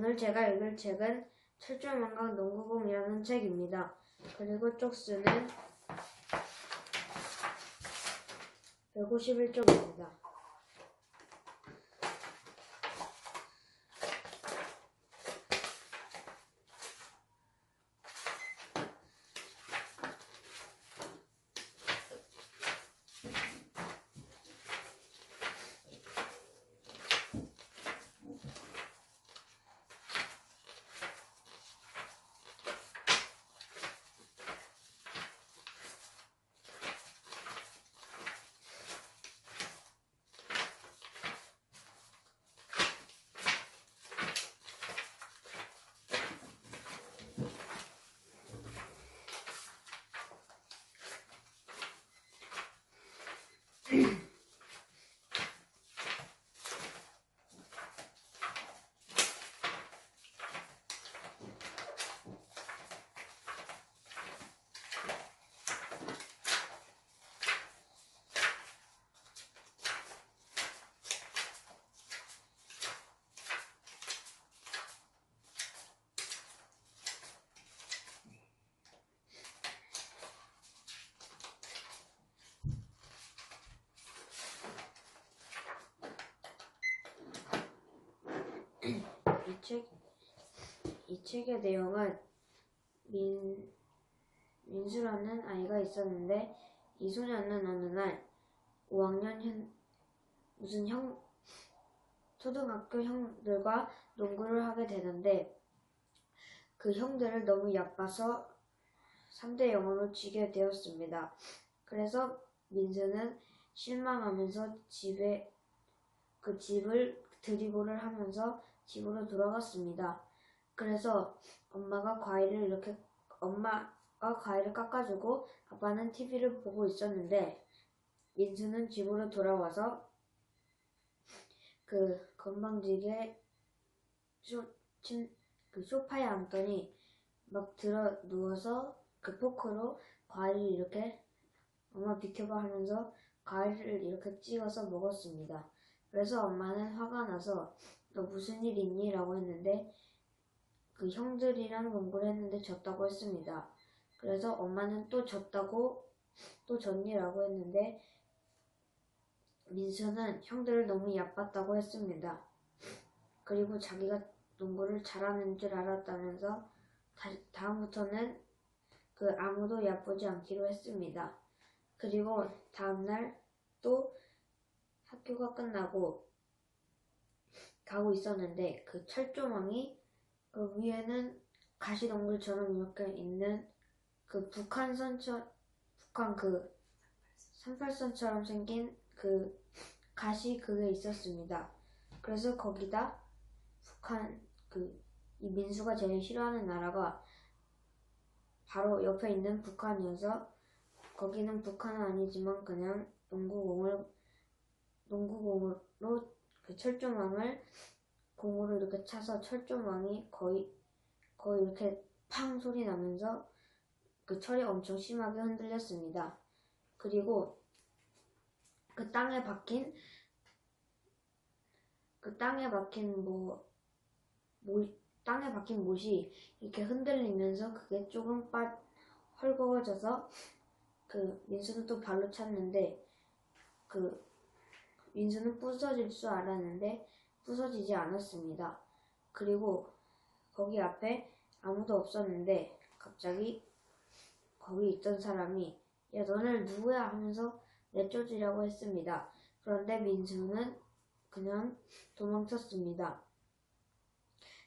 오늘 제가 읽을 책은 철조망과 농구공이라는 책입니다. 그리고 쪽수는 151쪽입니다. 이 책의 내용은 민수라는 아이가 있었는데 이 소녀는 어느 날 5학년 초등학교 형들과 농구를 하게 되는데 그 형들을 너무 얕봐서 3대0으로 지게 되었습니다. 그래서 민수는 실망하면서 집을 드리블을 하면서 집으로 돌아갔습니다. 그래서 엄마가 과일을 깎아주고 아빠는 TV를 보고 있었는데 민수는 집으로 돌아와서 그 건방지게 소파에 앉더니 막 들어 누워서 그 포크로 과일을 이렇게 엄마 비켜봐 하면서 과일을 이렇게 찍어서 먹었습니다. 그래서 엄마는 화가 나서 너 무슨 일 있니? 라고 했는데 그 형들이랑 농구를 했는데 졌다고 했습니다. 그래서 엄마는 또 졌니? 라고 했는데 민수는 형들을 너무 얕봤다고 했습니다. 그리고 자기가 농구를 잘하는 줄 알았다면서 다음부터는 아무도 얕보지 않기로 했습니다. 그리고 다음날 또 학교가 끝나고 가고 있었는데 그 철조망이 그 위에는 가시덤불처럼 이렇게 있는 그 북한 그 38선처럼 생긴 그 가시 그게 있었습니다. 그래서 거기다 이 민수가 제일 싫어하는 나라가 바로 옆에 있는 북한이어서 거기는 북한은 아니지만 그냥 농구공으로 그 철조망을 공으로 이렇게 차서 철조망이 거의 이렇게 팡 소리 나면서 그 철이 엄청 심하게 흔들렸습니다. 그리고 그 땅에 박힌 못이 이렇게 흔들리면서 그게 조금 헐거워져서 그 민수는 또 발로 찼는데 그 민수는 부서질 줄 알았는데 부서지지 않았습니다. 그리고 거기 앞에 아무도 없었는데 갑자기 거기 있던 사람이 야 너는 누구야 하면서 내쫓으려고 했습니다. 그런데 민수는 그냥 도망쳤습니다.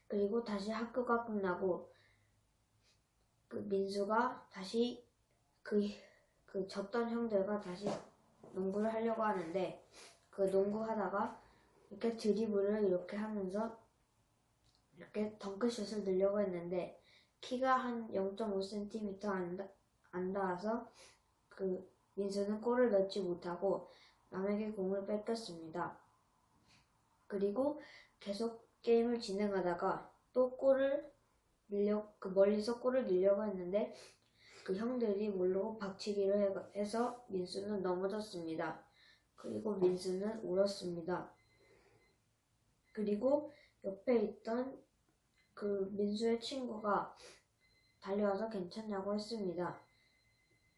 그리고 다시 학교가 끝나고 그 민수가 다시 그 졌던 형들과 다시 농구를 하려고 하는데 그 농구하다가 이렇게 드리블을 이렇게 하면서 이렇게 덩크슛을 넣으려고 했는데 키가 한 0.5cm 안 닿아서 그 민수는 골을 넣지 못하고 남에게 공을 뺏겼습니다. 그리고 계속 게임을 진행하다가 또 멀리서 골을 넣으려고 했는데 그 형들이 모르고 박치기를 해서 민수는 넘어졌습니다. 그리고 민수는 울었습니다. 그리고 옆에 있던 그 민수의 친구가 달려와서 괜찮냐고 했습니다.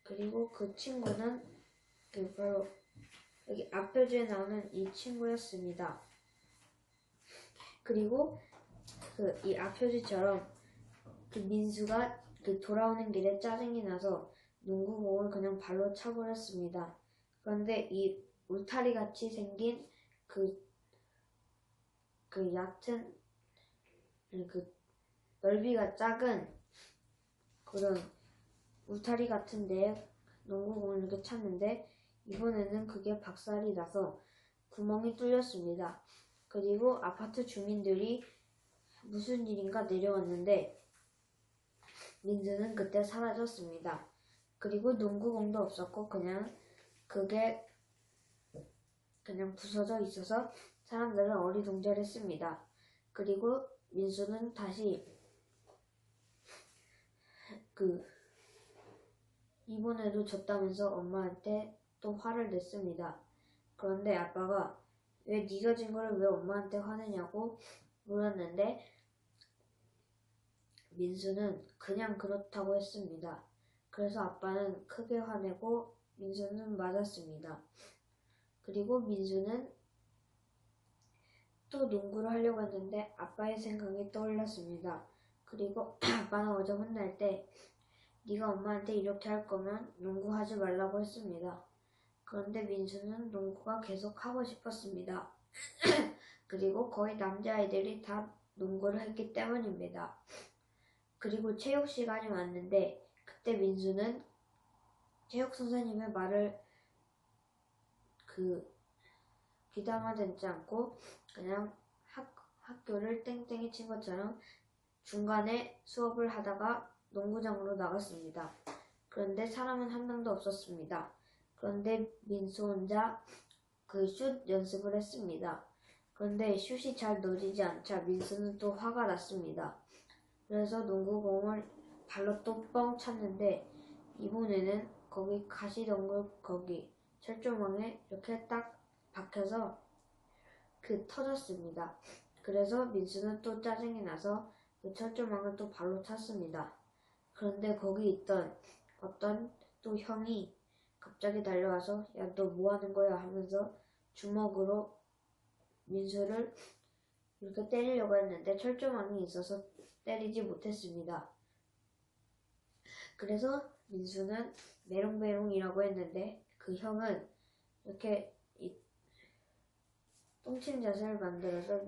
그리고 그 친구는 그 바로 여기 앞표지에 나오는 이 친구였습니다. 그리고 그 이 앞표지처럼 그 민수가 그 돌아오는 길에 짜증이 나서 농구공을 그냥 발로 차버렸습니다. 그런데 이 울타리 같이 생긴 그 얕은 그 넓이가 작은 그런 울타리 같은 데에 농구공을 이렇게 찼는데 이번에는 그게 박살이 나서 구멍이 뚫렸습니다. 그리고 아파트 주민들이 무슨 일인가 내려왔는데 민수는 그때 사라졌습니다. 그리고 농구공도 없었고 그게 그냥 부서져 있어서 사람들은 어리둥절했습니다. 그리고 민수는 다시 이번에도 졌다면서 엄마한테 또 화를 냈습니다. 그런데 아빠가 왜 네가 진 거를 왜 엄마한테 화내냐고 물었는데 민수는 그냥 그렇다고 했습니다. 그래서 아빠는 크게 화내고 민수는 맞았습니다. 그리고 민수는 또 농구를 하려고 했는데 아빠의 생각이 떠올랐습니다. 그리고 아빠는 어제 혼날 때 네가 엄마한테 이렇게 할 거면 농구하지 말라고 했습니다. 그런데 민수는 농구가 계속 하고 싶었습니다. 그리고 거의 남자아이들이 다 농구를 했기 때문입니다. 그리고 체육 시간이 왔는데 그때 민수는 체육 선생님의 말을 귀담아듣지 않고 그냥 학교를 땡땡이 친 것처럼 중간에 수업을 하다가 농구장으로 나갔습니다. 그런데 사람은 한 명도 없었습니다. 그런데 민수 혼자 슛 연습을 했습니다. 그런데 슛이 잘 넣어지지 않자 민수는 또 화가 났습니다. 그래서 농구공을 발로 또 뻥 찼는데 이번에는 거기 가시덩굴 거기 철조망에 이렇게 딱 박혀서 터졌습니다. 그래서 민수는 또 짜증이 나서 그 철조망을 또 발로 찼습니다. 그런데 거기 있던 어떤 또 형이 갑자기 달려와서 야, 너 뭐 하는 거야 하면서 주먹으로 민수를 이렇게 때리려고 했는데 철조망이 있어서 때리지 못했습니다. 그래서 민수는 메롱메롱이라고 했는데 그 형은 이렇게 똥침 자세를 만들어서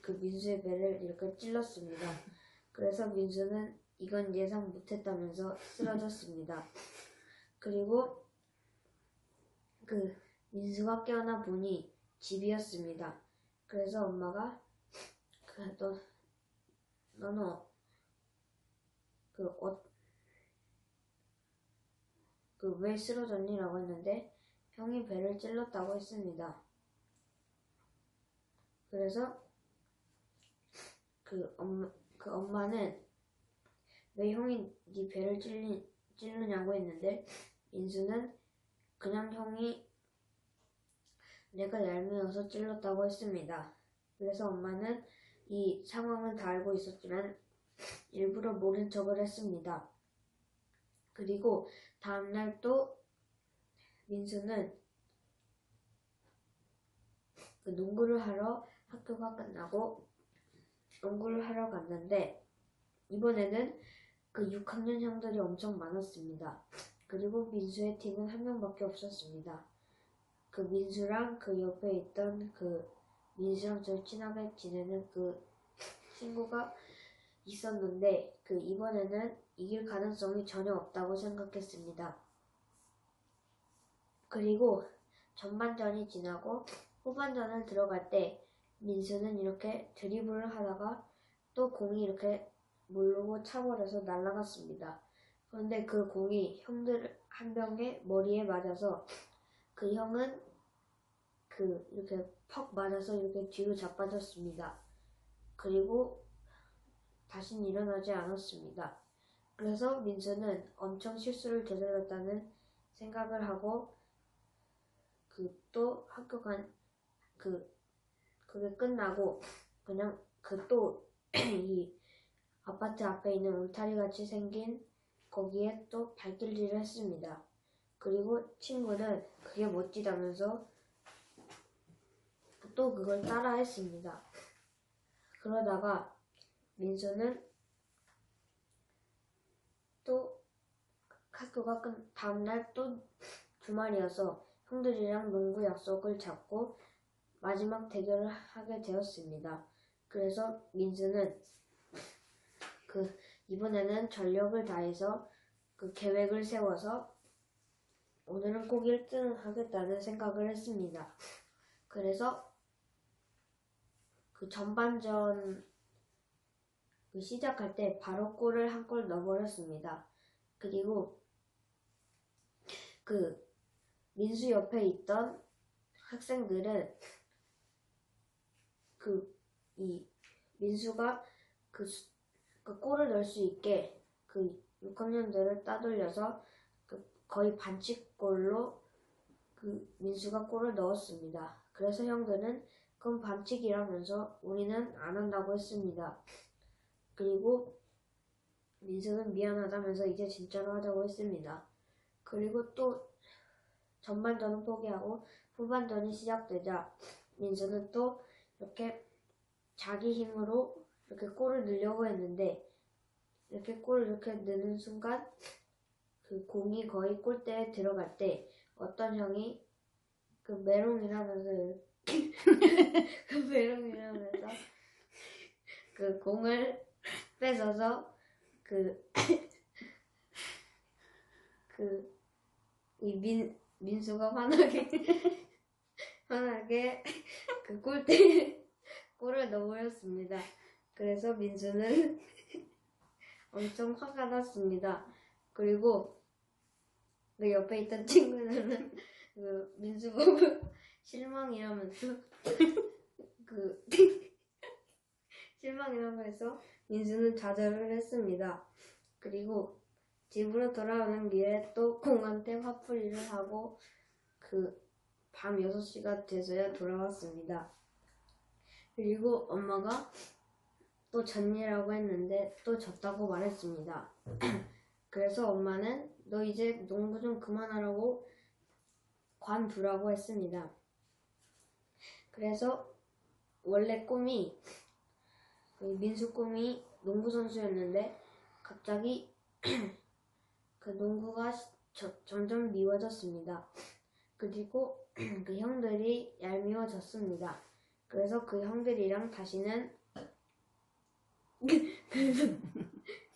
그 민수의 배를 이렇게 찔렀습니다. 그래서 민수는 이건 예상 못했다면서 쓰러졌습니다. 그리고 민수가 깨어나 보니 집이었습니다. 그래서 엄마가 너는 왜 쓰러졌니? 라고 했는데 형이 배를 찔렀다고 했습니다. 그래서 엄마는 왜 형이 네 배를 찌르냐고 했는데 민수는 그냥 형이 내가 얄미워서 찔렀다고 했습니다. 그래서 엄마는 이 상황을 다 알고 있었지만 일부러 모른 척을 했습니다. 그리고 다음날 또 민수는 농구를 하러 학교가 끝나고 농구를 하러 갔는데 이번에는 6학년 형들이 엄청 많았습니다. 그리고 민수의 팀은 한 명밖에 없었습니다. 민수랑 옆에 있던 민수랑 제일 친하게 지내는 친구가 있었는데 이번에는 이길 가능성이 전혀 없다고 생각했습니다. 그리고 전반전이 지나고 후반전을 들어갈 때 민수는 이렇게 드리블을 하다가 또 공이 이렇게 모르고 차버려서 날아갔습니다. 그런데 그 공이 형들 한 명의 머리에 맞아서 그 형은 이렇게 퍽 맞아서 이렇게 뒤로 자빠졌습니다. 그리고 다시는 일어나지 않았습니다. 그래서 민수는 엄청 실수를 저질렀다는 생각을 하고 또 학교 그게 끝나고 그냥 또 이 아파트 앞에 있는 울타리 같이 생긴 거기에 또 발길질을 했습니다. 그리고 친구는 그게 멋지다면서 또 그걸 따라 했습니다. 그러다가 민수는 또 학교가 다음날 또 주말이어서 형들이랑 농구 약속을 잡고 마지막 대결을 하게 되었습니다. 그래서 민수는 이번에는 전력을 다해서 그 계획을 세워서 오늘은 꼭 1등 하겠다는 생각을 했습니다. 그래서 그 전반전 시작할 때 바로 골을 한 골 넣어버렸습니다. 그리고 그 민수 옆에 있던 학생들은 이 민수가 그 골을 넣을 수 있게 그 6학년들을 따돌려서 거의 반칙골로 그 민수가 골을 넣었습니다. 그래서 형들은 그건 반칙이라면서 우리는 안 한다고 했습니다. 그리고 민수는 미안하다면서 이제 진짜로 하자고 했습니다. 그리고 또 전반전은 포기하고 후반전이 시작되자 민수는 또 이렇게 자기 힘으로 이렇게 골을 넣으려고 했는데 이렇게 골을 이렇게 넣는 순간 그 공이 거의 골대에 들어갈 때 어떤 형이 그 메롱이라면서 그 공을 뺏어서 민수가 환하게 그 골대에 골을 넣어버렸습니다. 그래서 민수는 엄청 화가 났습니다. 그리고 그 옆에 있던 친구는 그 민수 보고 실망이라면서 실망이라고 해서 민수는 좌절을 했습니다. 그리고 집으로 돌아오는 길에 또 공한테 화풀이를 하고 밤 6시가 돼서야 돌아왔습니다. 그리고 엄마가 또 졌니라고 했는데 또 졌다고 말했습니다. 그래서 엄마는 너 이제 농구 좀 그만하라고 관두라고 했습니다. 그래서 원래 민수 꿈이 농구 선수였는데 갑자기 그 농구가 점점 미워졌습니다. 그리고 그 형들이 얄미워졌습니다. 그래서 그 형들이랑 다시는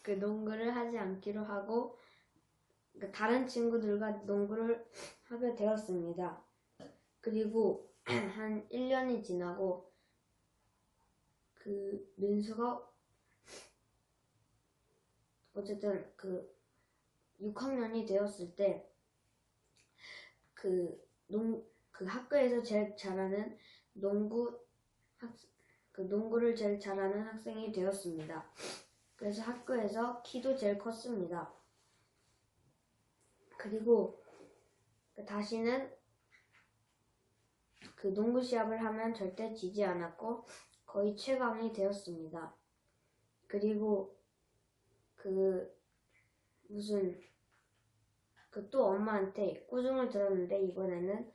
그 농구를 하지 않기로 하고 다른 친구들과 농구를 하게 되었습니다. 그리고 한 1년이 지나고 그 민수가 어쨌든 6학년이 되었을 때 학교에서 제일 잘하는 농구를 제일 잘하는 학생이 되었습니다. 그래서 학교에서 키도 제일 컸습니다. 그리고 다시는 농구 시합을 하면 절대 지지 않았고 거의 최강이 되었습니다. 그리고 또 엄마한테 꾸중을 들었는데 이번에는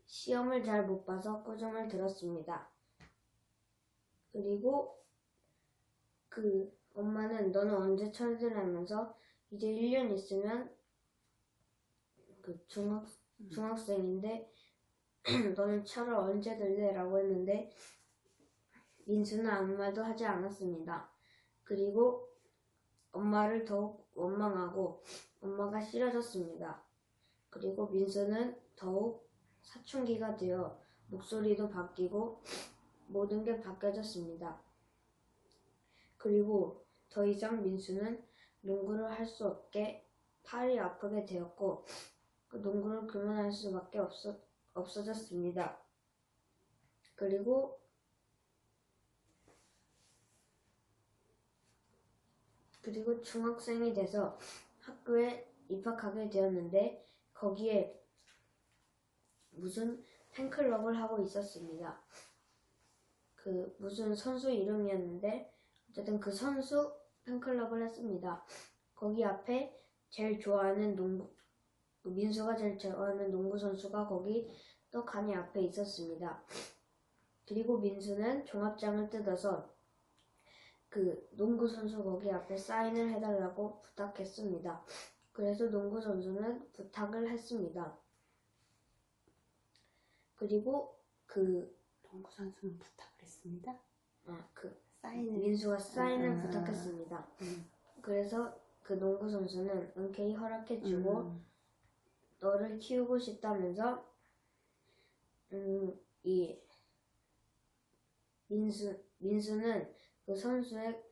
시험을 잘 못 봐서 꾸중을 들었습니다. 그리고 엄마는 너는 언제 철들하면서 이제 1년 있으면 중학생인데 너는 철을 언제 들래? 라고 했는데 민수는 아무 말도 하지 않았습니다. 그리고 엄마를 더욱 원망하고 엄마가 싫어졌습니다. 그리고 민수는 더욱 사춘기가 되어 목소리도 바뀌고 모든 게 바뀌어졌습니다. 그리고 더 이상 민수는 농구를 할 수 없게 팔이 아프게 되었고 농구를 그만할 수밖에 없어졌습니다. 그리고 중학생이 돼서 학교에 입학하게 되었는데 거기에 무슨 팬클럽을 하고 있었습니다. 무슨 선수 이름이었는데 어쨌든 그 선수 팬클럽을 했습니다. 거기 앞에 제일 좋아하는 민수가 제일 좋아하는 농구 선수가 거기 떡하니 앞에 있었습니다. 그리고 민수는 종합장을 뜯어서 그 농구 선수 거기 앞에 사인을 해달라고 부탁했습니다. 그래서 농구 선수는 부탁을 했습니다. 그리고 농구 선수는 부탁을 했습니다. 사인을 민수가 사인을 부탁했습니다. 그래서 그 농구 선수는 흔쾌히 허락해주고 너를 키우고 싶다면서 이 민수는 그 선수의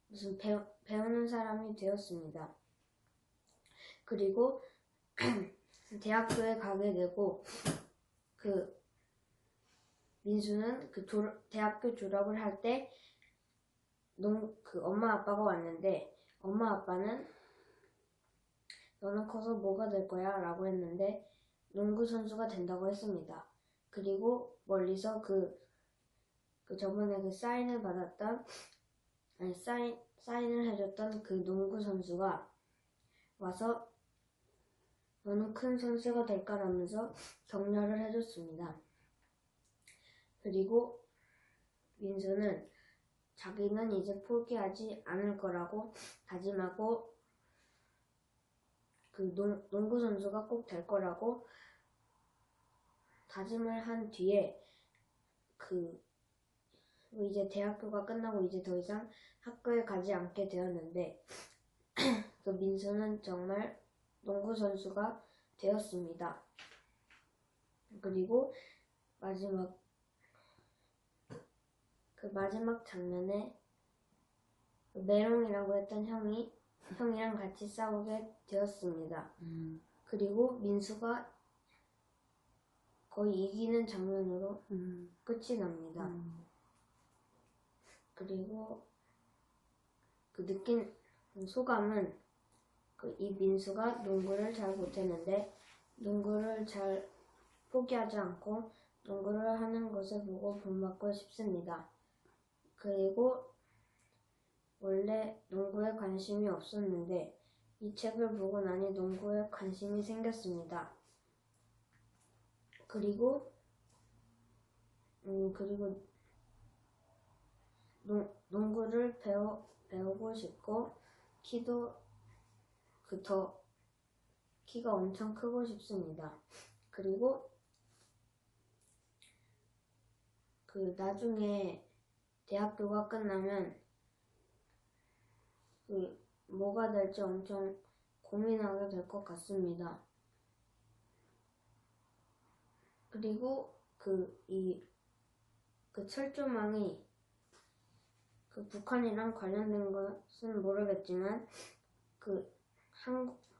무슨 배우는 사람이 되었습니다. 그리고 대학교에 가게 되고 그 민수는 대학교 졸업을 할 때 그 엄마 아빠가 왔는데 엄마 아빠는 너는 커서 뭐가 될 거야? 라고 했는데 농구 선수가 된다고 했습니다. 그리고 멀리서 저번에 그 사인을 받았던 사인을 해줬던 그 농구 선수가 와서 너는 큰 선수가 될 거라면서 격려를 해줬습니다. 그리고 민수는 자기는 이제 포기하지 않을 거라고 다짐하고 그 농구 선수가 꼭 될 거라고 다짐을 한 뒤에 이제 대학교가 끝나고 이제 더 이상 학교에 가지 않게 되었는데 그 민수는 정말 농구 선수가 되었습니다. 그리고 마지막 장면에 메롱이라고 했던 형이랑 같이 싸우게 되었습니다. 그리고 민수가 거의 이기는 장면으로 끝이 납니다. 그리고 그 느낀 소감은 이 민수가 농구를 잘 못했는데 농구를 잘 포기하지 않고 농구를 하는 것을 보고 본받고 싶습니다. 그리고 원래 농구에 관심이 없었는데 이 책을 보고 나니 농구에 관심이 생겼습니다. 그리고 농구를 배우고 싶고 키가 엄청 크고 싶습니다. 그리고 나중에 대학교가 끝나면 뭐가 될지 엄청 고민하게 될 것 같습니다. 그리고 철조망이 북한이랑 관련된 것은 모르겠지만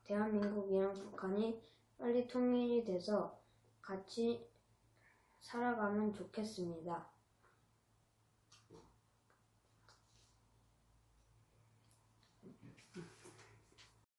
대한민국이랑 북한이 빨리 통일이 돼서 같이 살아가면 좋겠습니다.